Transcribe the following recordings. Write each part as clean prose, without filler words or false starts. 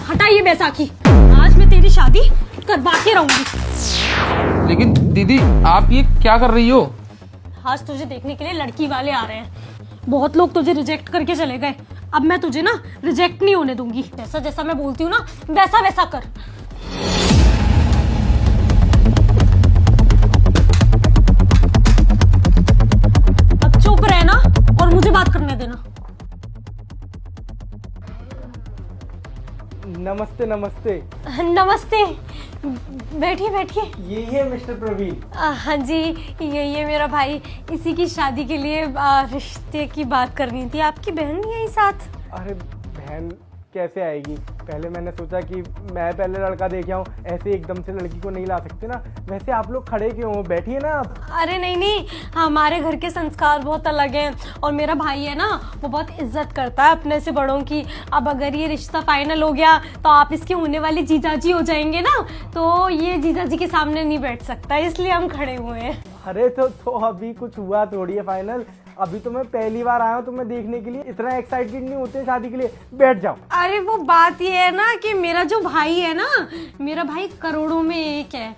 हटाइए बैसाखी, आज मैं तेरी शादी करवा के रहूंगी। लेकिन दीदी आप ये क्या कर रही हो? आज तुझे देखने के लिए लड़की वाले आ रहे हैं। बहुत लोग तुझे रिजेक्ट करके चले गए, अब मैं तुझे ना रिजेक्ट नहीं होने दूंगी। जैसा जैसा मैं बोलती हूँ ना वैसा वैसा कर। अब चुप रहना और मुझे बात करने देना। नमस्ते नमस्ते। नमस्ते, बैठिए बैठिए। ये है मिस्टर प्रवीण। हाँ जी, ये मेरा भाई। इसी की शादी के लिए रिश्ते की बात करनी थी। आपकी बहन नहीं आई साथ? अरे बहन कैसे आएगी? पहले मैंने सोचा कि मैं पहले लड़का देख आऊं, ऐसे एकदम से लड़की को नहीं ला सकते ना। वैसे आप लोग खड़े क्यों हो? बैठिए ना आप। अरे नहीं नहीं, हमारे घर के संस्कार बहुत अलग हैं और मेरा भाई है ना वो बहुत इज्जत करता है अपने से बड़ों की। अब अगर ये रिश्ता फाइनल हो गया तो आप इसके होने वाले जीजाजी हो जाएंगे ना, तो ये जीजाजी के सामने नहीं बैठ सकता, इसलिए हम खड़े हुए हैं। अरे तो अभी कुछ हुआ थोड़ी है फाइनल। अभी तो मैं पहली बार आया हूँ तुम्हें देखने के लिए। इतना एक्साइटेड नहीं होते शादी के लिए। बैठ जाओ। अरे वो बात ये है ना कि मेरा जो भाई है ना, मेरा भाई करोड़ों में एक है।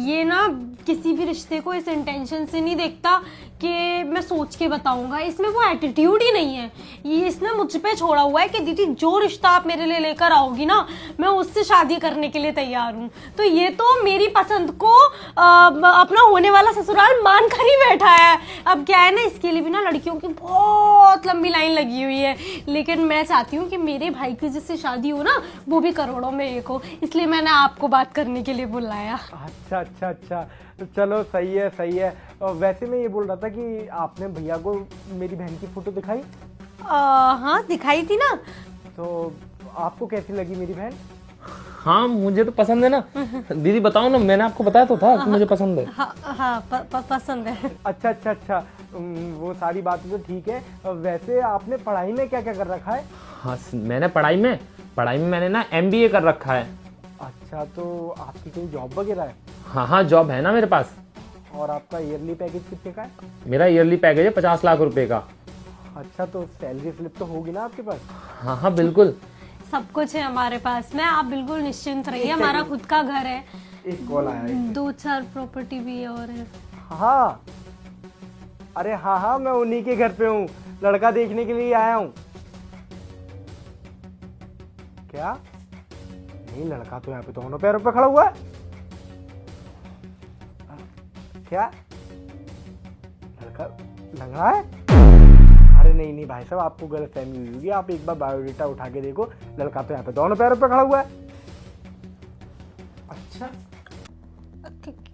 ये ना किसी भी रिश्ते को इस इंटेंशन से नहीं देखता कि मैं सोच के बताऊंगा। इसमें वो एटीट्यूड ही नहीं है। ये इसने मुझ पे छोड़ा हुआ है कि दीदी जो रिश्ता आप मेरे लिए लेकर आओगी ना, मैं उससे शादी करने के लिए तैयार हूँ। तो ये तो मेरी पसंद को अपना होने वाला ससुराल मान कर ही बैठा है। अब क्या है ना, इसके लिए भी ना लड़कियों की बहुत लंबी लाइन लगी हुई है। लेकिन मैं चाहती हूँ कि मेरे भाई की जिससे शादी हो ना वो भी करोड़ों में एक हो, इसलिए मैंने आपको बात करने के लिए बुलाया। अच्छा अच्छा अच्छा, तो चलो सही है सही है। वैसे मैं ये बोल रहा था कि आपने भैया को मेरी बहन की फोटो दिखाई? हाँ दिखाई थी ना। तो आपको कैसी लगी मेरी बहन? हाँ मुझे तो पसंद है ना। दीदी बताओ ना, मैंने आपको बताया तो था कि मुझे पसंद है। हाँ पसंद है। अच्छा अच्छा अच्छा, वो सारी बातें तो ठीक है। वैसे आपने पढ़ाई में क्या क्या कर रखा है? हाँ मैंने पढ़ाई में मैंने ना MBA कर रखा है। अच्छा, तो आपकी कोई जॉब वगैरह है? हाँ जॉब है ना मेरे पास। और आपका ईयरली पैकेज कितने का है? मेरा ईयरली पैकेज है 50 लाख रुपए का। अच्छा, तो सैलरी स्लिप तो होगी ना आपके पास? हाँ बिल्कुल, सब कुछ है हमारे पास में, आप बिल्कुल निश्चिंत रहिए। हमारा खुद का घर है। एक कॉल आया है। 2-4 प्रॉपर्टी भी और है। हाँ, अरे हाँ मैं उन्हीं के घर पे हूँ, लड़का देखने के लिए आया हूँ। क्या? नहीं, लड़का तो यहाँ पे दोनों पैरों पे खड़ा हुआ है। क्या लड़का लंगड़ा है? अरे नहीं भाई साहब, आपको गलतफहमी हुई होगी। आप एक बार बायोडेटा उठा के देखो, लड़का तो यहाँ पे दोनों पैरों पे खड़ा हुआ है। अच्छा,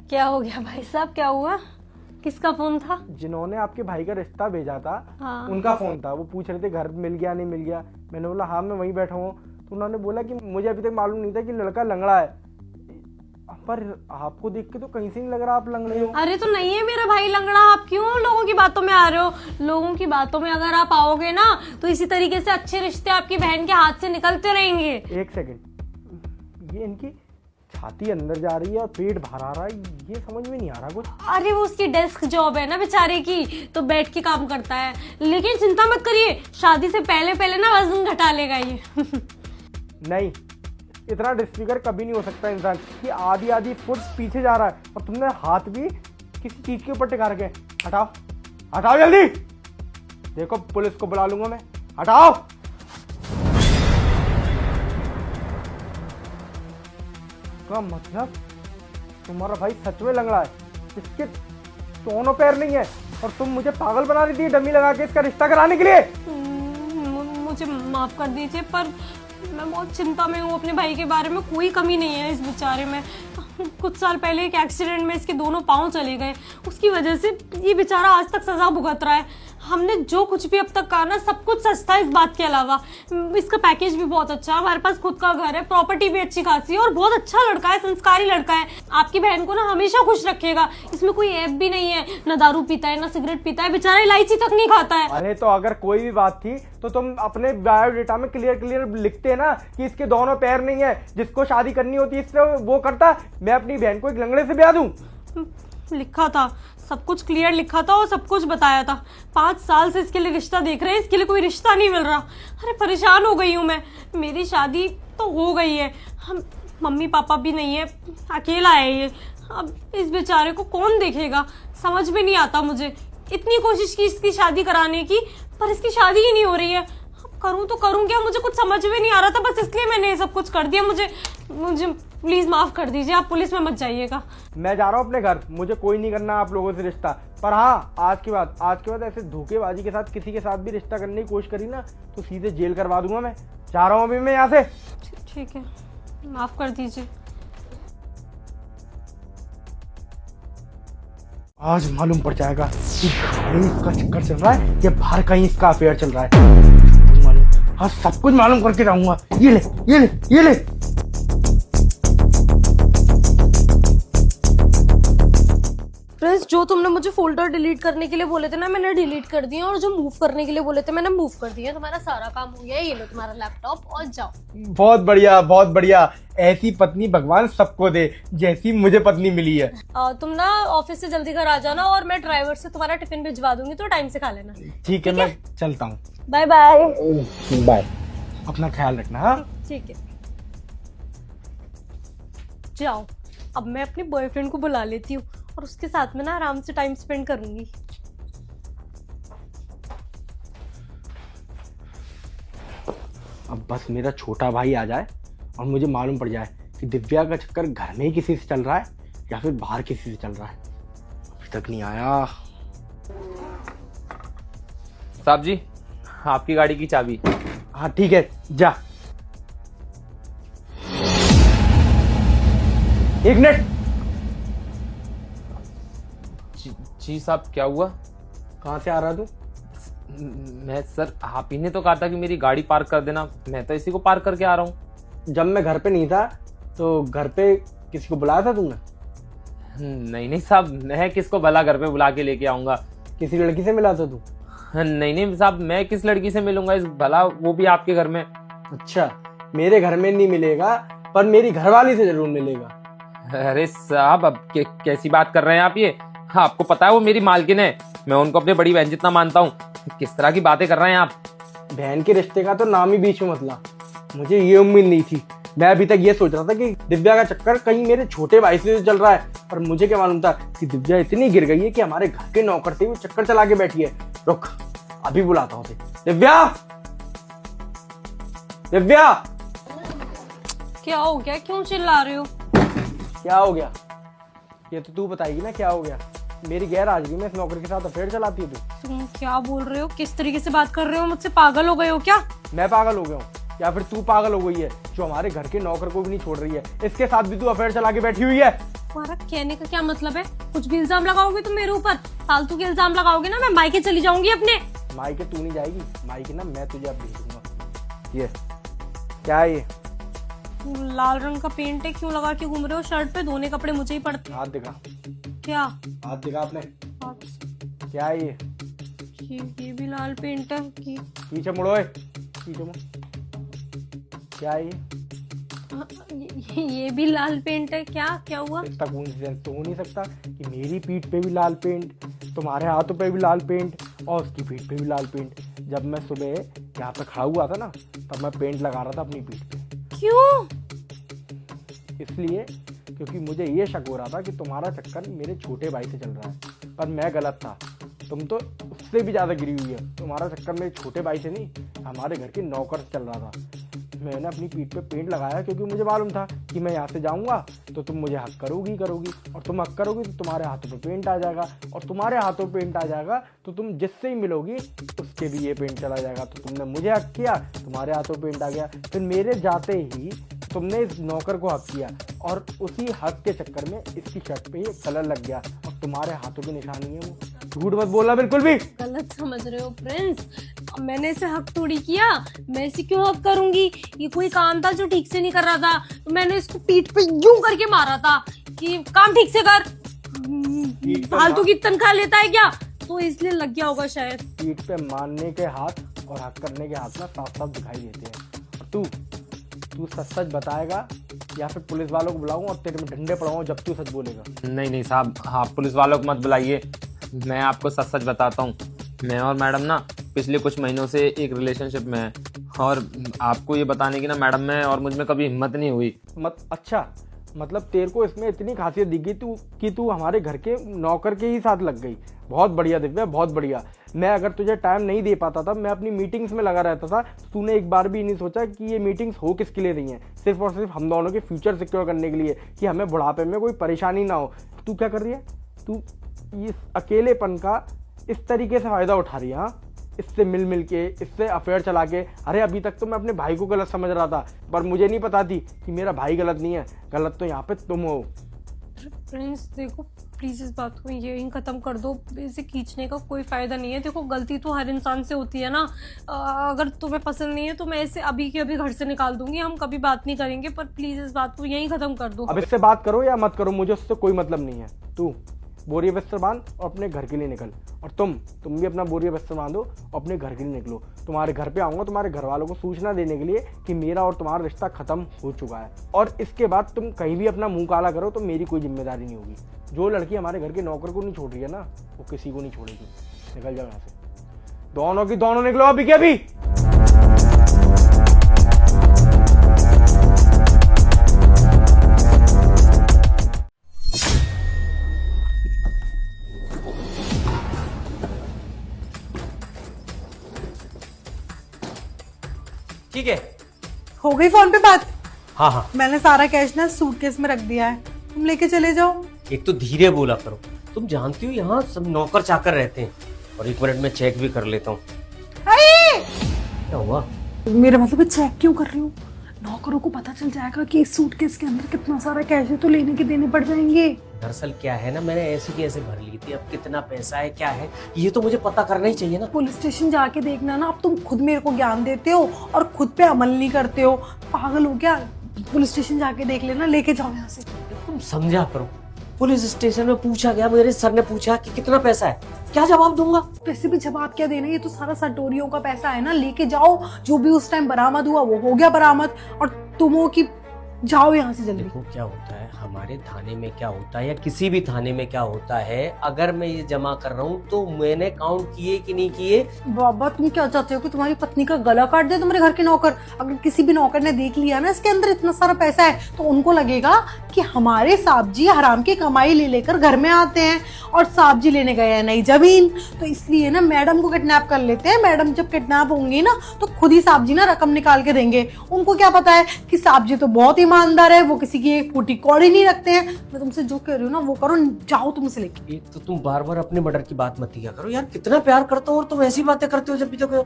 क्या हो गया भाई साहब, क्या हुआ? किसका फोन था? जिन्होंने आपके भाई का रिश्ता भेजा था, हाँ। उनका फोन था। वो पूछ रहे थे घर मिल गया नहीं मिल गया। मैंने बोला हाँ मैं वहीं बैठा हूँ। तो उन्होंने बोला कि मुझे अभी तक मालूम नहीं था कि लड़का लंगड़ा है, पर आपको देख के तो कहीं से नहीं लग रहा आप लंगड़े हो। अरे तो नहीं है मेरा भाई लंगड़ा, आप क्यों लोगों की बातों में आ रहे हो? लोगों की बातों में अगर आप आओगे ना तो इसी तरीके से अच्छे रिश्ते आपकी बहन के हाथ से निकलते रहेंगे। एक सेकंड, ये इनकी छाती अंदर जा रही है और पेट बाहर आ रहा है, ये समझ में नहीं आ रहा कुछ। अरे वो उसकी डेस्क जॉब है ना बेचारे की, तो बैठ के काम करता है। लेकिन चिंता मत करिए, शादी से पहले ना वजन घटा लेगा ये। नहीं, इतना डिस्फिगर कभी नहीं हो सकता इंसान कि आधी फुट पीछे जा रहा है और तुमने हाथ भी किसी चीज के ऊपर टिका रखे। हटाओ हटाओ जल्दी, देखो पुलिस को बुला लूंगा मैं। हटाओ। का मतलब तुम्हारा भाई सच में लंगड़ा है, इसके दोनों पैर नहीं है और तुम मुझे पागल बना रही थी डमी लगा के इसका रिश्ता कराने के लिए। मुझे माफ कर दीजिए, पर मैं बहुत चिंता में हूँ अपने भाई के बारे में। कोई कमी नहीं है इस बेचारे में। कुछ साल पहले एक एक्सीडेंट में इसके दोनों पांव चले गए, उसकी वजह से ये बेचारा आज तक सजा भुगत रहा है। हमने जो कुछ भी अब तक कहा ना सब कुछ सच था इस बात के अलावा। इसका पैकेज भी बहुत अच्छा है, हमारे पास खुद का घर है, प्रॉपर्टी भी अच्छी खासी है और बहुत अच्छा लड़का है, संस्कारी लड़का है। आपकी बहन को ना हमेशा खुश रखेगा। इसमें कोई ऐब भी नहीं है, ना दारू पीता है ना सिगरेट पीता है, बेचारा इलायची तक नहीं खाता है। अरे तो अगर कोई भी बात थी तो तुम अपने बायोडेटा में क्लियर लिखते ना कि इसके दोनों पैर नहीं है। जिसको शादी करनी होती है इससे वो करता। मैं अपनी बहन को एक लंगड़े से ब्याह दूं? लिखा था, सब कुछ क्लियर लिखा था और सब कुछ बताया था। 5 साल से इसके लिए रिश्ता देख रहे हैं, इसके लिए कोई रिश्ता नहीं मिल रहा। अरे परेशान हो गई हूँ मैं। मेरी शादी तो हो गई है। हम मम्मी पापा भी नहीं है, अकेला है ये। अब इस बेचारे को कौन देखेगा, समझ में नहीं आता मुझे। इतनी कोशिश की इसकी शादी कराने की, पर इसकी शादी ही नहीं हो रही है। अब करूँ तो करूँ क्या, मुझे कुछ समझ में नहीं आ रहा था, बस इसलिए मैंने ये सब कुछ कर दिया। मुझे प्लीज माफ कर दीजिए, आप पुलिस में मत जाइएगा। मैं जा रहा हूँ अपने घर, मुझे कोई नहीं करना आप लोगों से रिश्ता। पर हाँ, आज के बाद ऐसे धोखेबाजी के साथ किसी के साथ भी रिश्ता करने की कोशिश करी ना तो सीधे जेल करवा दूंगा। मैं जा रहा हूँ अभी मैं यहाँ से। ठीक है, माफ कर दीजिए। आज मालूम पड़ जाएगा कि घर में इसका चक्कर चल रहा है या बाहर कहीं इसका अफेयर चल रहा है। मालूम, आज सब कुछ मालूम करके रहूंगा। ये ले ये ले ये ले। प्रिंस, जो तुमने मुझे फोल्डर डिलीट करने के लिए बोले थे ना, मैंने डिलीट कर दिए, और जो मूव करने के लिए बोले थे मैंने मूव कर दिए। तुम्हारा सारा काम हो गया। ये लो तुम्हारा लैपटॉप और जाओ। बहुत बढ़िया बहुत बढ़िया। ऐसी पत्नी भगवान सबको दे जैसी मुझे पत्नी मिली है। तुम ना ऑफिस से जल्दी घर आ जाना, और मैं ड्राइवर से तुम्हारा टिफिन भिजवा दूंगी, तो टाइम से खा लेना। ठीक है, मैं चलता हूँ। Bye bye. बाय। अपना ख्याल रखना। हाँ ठीक है, जाओ। अब मैं अपने बॉयफ्रेंड को बुला लेती हूँ और उसके साथ में ना आराम से टाइम स्पेंड करूंगी। अब बस मेरा छोटा भाई आ जाए और मुझे मालूम पड़ जाए कि दिव्या का चक्कर घर में ही किसी से चल रहा है या फिर बाहर किसी से चल रहा है। अभी तक नहीं आया। साहब जी, आपकी गाड़ी की चाबी। हाँ ठीक है, जा। एक मिनट। जी साहब, क्या हुआ? कहाँ से आ रहा तू? मैं सर, आप ही ने तो कहा था कि मेरी गाड़ी पार्क कर देना, मैं तो इसी को पार्क करके आ रहा हूँ। जब मैं घर पे नहीं था तो घर पे किसी को बुलाया था तुमने? नहीं नहीं साहब, मैं किसको भला घर पे बुला के लेके आऊंगा। किसी लड़की से मिला था तू? नहीं नहीं साहब, मैं किस लड़की से मिलूंगा, इस भला वो भी आपके घर में। अच्छा, मेरे घर में नहीं मिलेगा पर मेरी घरवाली से जरूर मिलेगा। अरे साहब, अब कैसी बात कर रहे हैं आप ये? हाँ, आपको पता है वो मेरी मालकिन है, मैं उनको अपनी बड़ी बहन जितना मानता हूँ। किस तरह की बातें कर रहे हैं आप? बहन के रिश्ते का तो नाम ही बीच में मत ला। मुझे ये उम्मीद नहीं थी। मैं अभी तक ये सोच रहा था कि दिव्या का चक्कर कहीं मेरे छोटे भाई से चल रहा है, पर मुझे क्या मालूम था कि दिव्या इतनी गिर गई है कि हमारे घर के नौकर से भी चक्कर चला के बैठी है। रुक, अभी बुलाता हूँ उसे। दिव्या, दिव्या। क्या हो गया, क्यों चिल्ला रहे हो? क्या हो गया ये तो तू बताएगी ना। क्या हो गया? मेरी गैर हाजिरी में इस नौकर के साथ अफेयर चलाती है तू। तुम क्या बोल रहे हो, किस तरीके से बात कर रहे हो मुझसे? पागल हो गए हो क्या? मैं पागल हो गया हूँ या फिर तू पागल हो गई है जो हमारे घर के नौकर को भी नहीं छोड़ रही है? इसके साथ भी तू अफेयर चला के बैठी हुई है। तुम्हारा कहने का क्या मतलब है? कुछ भी इल्जाम लगाओगे तुम मेरे ऊपर, फालतू के इल्जाम लगाओगे ना, मैं मायके चली जाऊंगी अपने। मायके तू नहीं जाएगी, मायके ना मैं तुझे अब भेजूंगा। ये क्या है? ये लाल रंग का पेंट है, क्यों लगा के घूम रहे हो शर्ट पे? धोने कपड़े मुझे ही पड़ते। हाथ दिखा। क्या हाथ दिखा अपने। क्या है ये? ये भी लाल पेंट है कि? पीछे मुड़ो, पीछे मुड़। क्या है ये भी लाल पेंट है क्या? क्या हुआ? इतना कोइंसिडेंस तो हो नहीं सकता कि मेरी पीठ पे भी लाल पेंट, तुम्हारे हाथों पे भी लाल पेंट और उसकी पीठ पे भी लाल पेंट। जब मैं सुबह यहाँ पे खड़ा हुआ था ना, तब मैं पेंट लगा रहा था अपनी पीठ पे। क्यों? इसलिए क्योंकि मुझे ये शक हो रहा था कि तुम्हारा चक्कर मेरे छोटे भाई से चल रहा है, पर मैं गलत था। तुम तो उससे भी ज्यादा गिरी हुई है। तुम्हारा चक्कर मेरे छोटे भाई से नहीं, हमारे घर के नौकर से चल रहा था। मैंने अपनी पीठ पे पेंट लगाया क्योंकि मुझे मालूम था कि मैं यहाँ से जाऊंगा तो तुम मुझे हक करोगी और तुम हक करोगी तो तुम्हारे हाथों पे पेंट आ जाएगा, और तुम्हारे हाथों पेंट आ जाएगा तो तुम जिससे ही मिलोगी उसके भी ये पेंट चला जाएगा। तो तुमने मुझे हक किया, तुम्हारे हाथों पेंट आ गया, फिर मेरे जाते ही तुमने इस नौकर को हक किया और उसी हक के चक्कर में इसकी शर्ट पे ये कलर लग गया और तुम्हारे हाथों की निशानी है वो। झूठ मत बोलना बिल्कुल भी। गलत समझ रहे हो प्रिंस, मैंने इसे हक थोड़ी किया। मैं इसे क्यों हक करूंगी? ये कोई काम था जो ठीक से नहीं कर रहा था, तो मैंने इसको पीठ पे यूं करके मारा था कि काम ठीक से कर। फालतू की तनख्वाह लेता है क्या? तो इसलिए लग गया होगा शायद। पीठ पे मारने के हाथ और हक करने के हाथ ना साफ साफ दिखाई देते हैं। और तू सच सच बताएगा या फिर पुलिस वालों को बुलाऊं और तेरे में डंडे पड़ाऊं जब तू सच बोलेगा? नहीं नहीं साहब, आप पुलिस वालों को मत बुलाइए, मैं आपको सच सच बताता हूँ। मैं और मैडम ना पिछले कुछ महीनों से एक रिलेशनशिप में हैं और आपको ये बताने की ना मैडम में और मुझ में कभी हिम्मत नहीं हुई। अच्छा, मतलब तेरे को इसमें इतनी खासियत दिखी तू हमारे घर के नौकर के ही साथ लग गई। बहुत बढ़िया दिव्या, बहुत बढ़िया। मैं अगर तुझे टाइम नहीं दे पाता था, मैं अपनी मीटिंग्स में लगा रहता था, तूने एक बार भी नहीं सोचा कि ये मीटिंग्स हो किसके लिए रही हैं, सिर्फ और सिर्फ हम दोनों के फ्यूचर सिक्योर करने के लिए, कि हमें बुढ़ापे में कोई परेशानी ना हो। तू क्या कर रही है? तू इस अकेलेपन का इस तरीके से फायदा उठा रही है। हाँ, इससे मिल के, इससे अफेयर चला के। अरे अभी तक तो मैं अपने भाई को गलत समझ रहा था, पर मुझे नहीं पता थी कि मेरा भाई गलत नहीं है, गलत तो यहाँ पे तुम हो। प्रिंस देखो, प्लीज इस बात को यहीं खत्म कर दो। इसे खींचने का कोई फायदा नहीं है। देखो, गलती तो हर इंसान से होती है ना। अगर तुम्हें पसंद नहीं है तो मैं इसे अभी के अभी घर से निकाल दूंगी, हम कभी बात नहीं करेंगे। पर प्लीज इस बात को यहीं खत्म कर दो। अब इससे बात करो या मत करो, मुझे उससे कोई मतलब नहीं है। तू बोरिया बिस्तर बांध और अपने घर के लिए निकल, और तुम भी अपना बोरिया बिस्तर बांधो और अपने घर के लिए निकलो। तुम्हारे घर पे आऊंगा तुम्हारे घर वालों को सूचना देने के लिए कि मेरा और तुम्हारा रिश्ता खत्म हो चुका है, और इसके बाद तुम कहीं भी अपना मुंह काला करो तो मेरी कोई जिम्मेदारी नहीं होगी। जो लड़की हमारे घर के नौकर को नहीं छोड़ रही है ना, वो किसी को नहीं छोड़ेगी। निकल जाओ यहाँ से, दोनों की दोनों निकलो अभी के अभी। ठीक है, हो गई फोन पे बात? हाँ, मैंने सारा कैश ना सूटकेस में रख दिया है, तुम लेके चले जाओ। एक तो धीरे बोला करो, तुम जानती हो यहाँ सब नौकर चाकर रहते हैं। और एक मिनट में चेक भी कर लेता हूँ। क्या हुआ? मेरा मतलब चेक क्यों कर रही हूँ? नौकरों को पता चल जाएगा कि इस सूटकेस के अंदर कितना सारा कैश है, तो लेने के देने पड़ जाएंगे। दरअसल क्या है ना, मैंने ऐसे की ऐसे भर ली थी। अब कितना पैसा है, क्या है, ये तो मुझे पता करना ही चाहिए ना। पुलिस स्टेशन जाके देखना ना। अब तुम खुद मेरे को ज्ञान देते हो और खुद पे अमल नहीं करते हो, पागल हो क्या? पुलिस स्टेशन जाके देख लेना, लेके जाओ यहाँ से। तुम समझा करो, पुलिस स्टेशन में पूछा गया, मेरे सर ने पूछा कि कितना पैसा है, क्या जवाब दूंगा? वैसे भी जवाब क्या देना, ये तो सारा सटोरियों का पैसा है ना, लेके जाओ। जो भी उस टाइम बरामद हुआ वो हो गया बरामद, और तुम हो कि जाओ यहाँ से जल्दी। देखो क्या होता है, हमारे थाने में क्या होता है या किसी भी थाने में क्या होता है, अगर मैं ये जमा कर रहा हूँ तो मैंने काउंट किए कि नहीं किए। बाबा तुम क्या चाहते हो कि तुम्हारी पत्नी का गला काट दे तुम्हारे घर के नौकर? अगर किसी भी नौकर ने देख लिया ना इसके अंदर इतना सारा पैसा है, तो उनको लगेगा कि हमारे साहब जी हराम की कमाई ले लेकर घर में आते हैं, और साहब जी लेने गए हैं नई जमीन। तो इसलिए ना मैडम को किडनैप कर लेते हैं। मैडम जब किडनैप होंगी ना तो खुद ही साहब जी ना रकम निकाल के देंगे। उनको क्या पता है कि साहब जी तो बहुत ईमानदार है, वो किसी की एक फूटी कौड़ी नहीं रखते हैं। मैं तुमसे जो कह रही हूँ ना वो करो, जाओ तुमसे लेके। एक तो तुम बार बार अपने मर्डर की बात मत किया करो यार, कितना प्यार करता हो और तुम ऐसी बातें करते हो जब भी तो।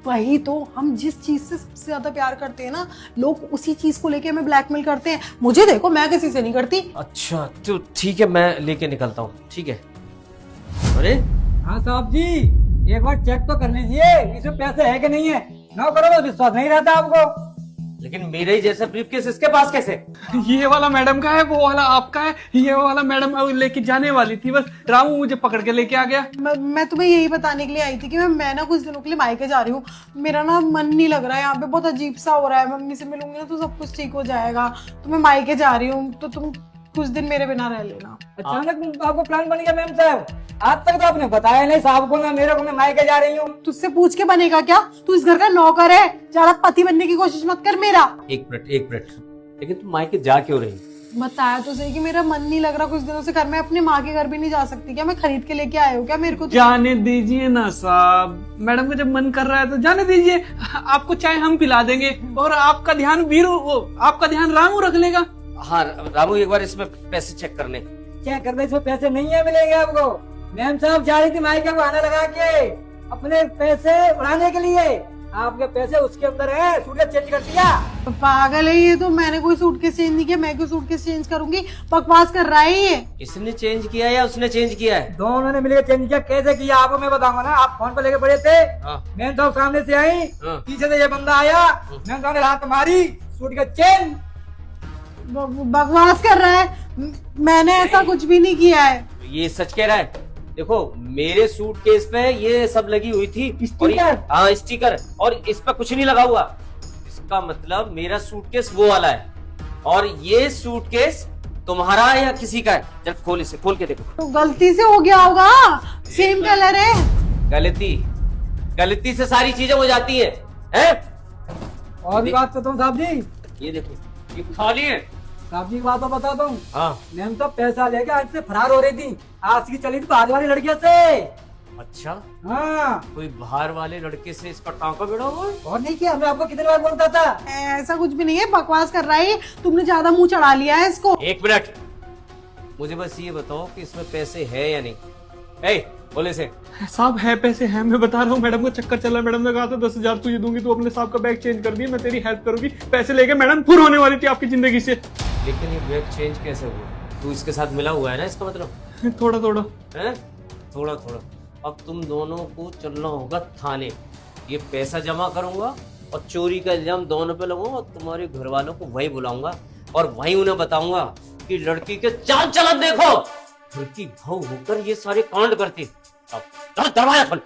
वही तो, हम जिस चीज से सबसे ज्यादा प्यार करते हैं ना, लोग उसी चीज को लेके हमें ब्लैकमेल करते हैं। मुझे देखो, मैं किसी से नहीं करती। अच्छा तो ठीक है, मैं लेके निकलता हूँ। ठीक है। अरे हाँ साहब जी, एक बार चेक तो कर लीजिए इसमें पैसे है कि नहीं है। नौकरों को विश्वास नहीं रहता आपको। लेकिन मेरे ही जैसा ब्रीफकेस इसके पास कैसे? ये वाला मैडम का है, वो वाला आपका है। ये वाला मैडम लेके जाने वाली थी, बस रामू मुझे पकड़ के लेके आ गया। मैं तुम्हें यही बताने के लिए आई थी कि मैं ना कुछ दिनों के लिए मायके जा रही हूँ। मेरा ना मन नहीं लग रहा है यहाँ पे, बहुत अजीब सा हो रहा है। मम्मी से मिलूंगी ना तो सब कुछ ठीक हो जाएगा। तो मैं मायके जा रही हूँ, तो तुम कुछ दिन मेरे बिना रह लेना। अचानक आपको प्लान बन गया मैम साहब? आज तक तो आपने बताया नहीं साहब को, ना मेरे को। मैं मायके जा रही हूँ। तुझसे पूछ के बनेगा क्या? तू इस घर का नौकर है, ज्यादा पति बनने की कोशिश मत कर मेरा। एक मिनट, लेकिन तुम मायके जा क्यों रही? बताया तो सही कि मेरा मन नहीं लग रहा कुछ दिनों से घर में। अपनी माँ के घर भी नहीं जा सकती क्या? मैं खरीद के लेके आए हो क्या मेरे को? जाने दीजिए ना साहब, मैडम को जब मन कर रहा है तो जाने दीजिए। आपको चाय हम पिला देंगे, और आपका ध्यान आपका ध्यान रामू रख लेगा। हाँ रामू, एक बार इसमें पैसे चेक करने। चेक करने इसमें पैसे नहीं है, मिलेंगे आपको। मैम साहब जा रही थी मायके बहाना लगा के अपने पैसे उड़ाने के लिए। आपके पैसे उसके अंदर है, सूटकेस चेंज कर दिया। पागल है ये तो। मैंने कोई सूटकेस चेंज नहीं किया। मैं क्यों सूटकेस चेंज करूंगी? बकवास कर रहा है ये। इसने चेंज किया या उसने चेंज किया है? दोनों ने मिलकर चेंज किया। कैसे किया आपको मैं बताऊंगा ना। आप फोन पर लेके पड़े थे, मैम साहब सामने से आई, पीछे से ये बंदा आया, मैम साहब ने हाथ मारी, सूटकेस चेंज। बकवास कर रहा है। मैंने ऐसा कुछ भी नहीं किया है। ये सच कह रहा है। देखो मेरे सूटकेस पे ये सब लगी हुई थी, स्टिकर। हाँ स्टिकर, और इस पे कुछ नहीं लगा हुआ। इसका मतलब मेरा सूटकेस वो वाला है, और ये सूटकेस तुम्हारा है या किसी का है? चल खोल, इसे खोल के देखो। तो गलती से हो गया होगा, सेम कलर है। गलती से सारी चीजें हो जाती है, हैं? और भी बात करता हूँ साहब जी। ये देखो, ये खाली है। साहब जी की बात तो बताता हूँ। हाँ, मैम तो पैसा लेके आज से फरार हो रही थी। आज की चली थी बाहर वाली लड़कियों से। अच्छा, हाँ, कोई बाहर वाले लड़के से इसका टांका भिड़ा हुआ है? और नहीं किया, मैं आपको कितनी बार बोलता था। ऐसा कुछ भी नहीं है, बकवास कर रहा है ये। तुमने ज्यादा मुंह चढ़ा लिया है इसको। एक मिनट, मुझे बस ये बताओ कि इसमें पैसे है या नहीं। ए, बोले से। साहब है, पैसे हैं, मैं बता रहा हूँ। मैडम को चक्कर चल रहा है। मैडम ने कहा था 10,000 तुझे दूंगी, तू अपने साहब का बैग चेंज कर दिया, मैं तेरी हेल्प करूंगी। पैसे लेके मैडम पूरी होने वाली थी आपकी जिंदगी से। लेकिन ये बैग चेंज कैसे हुआ? तू इसके साथ मिला हुआ है ना, इसका मतलब? थोड़ा थोड़ा है, थोड़ा थोड़ा। अब तुम दोनों को चलना होगा थाने। ये पैसा जमा करूंगा और चोरी का इल्जाम दोनों पे लगाऊंगा और तुम्हारे घर वालों को वही बुलाऊंगा और वही उन्हें बताऊंगा कि लड़की के चाल चलन देखो, घर की बहू होकर ये सारे कांड करती। अब दरवाजा खोल।